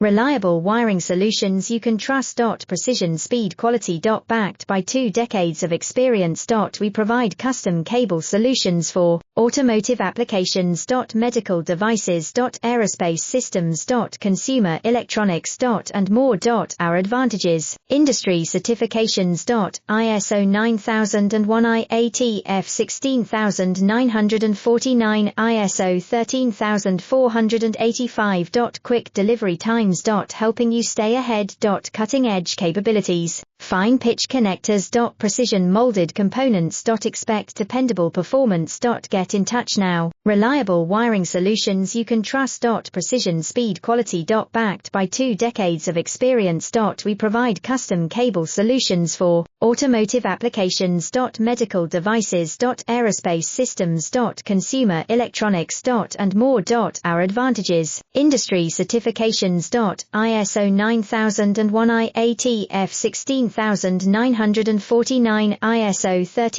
Reliable wiring solutions you can trust. Precision, speed, quality. Backed by 2 decades of experience. We provide custom cable solutions for automotive applications. Medical devices. Aerospace systems. Consumer electronics. And more. Our advantages: industry certifications. ISO 9001 IATF 16949, ISO 13485. Quick delivery times. Helping you stay ahead. Cutting edge capabilities. Fine pitch connectors. Precision molded components. Expect dependable performance. Get in touch now. Reliable wiring solutions you can trust. Precision, speed, quality. Backed by 2 decades of experience. We provide custom cable solutions for automotive applications. Medical devices. Aerospace systems. Consumer electronics. And more. Our advantages: industry certifications. ISO 9001 IATF 16949, ISO 13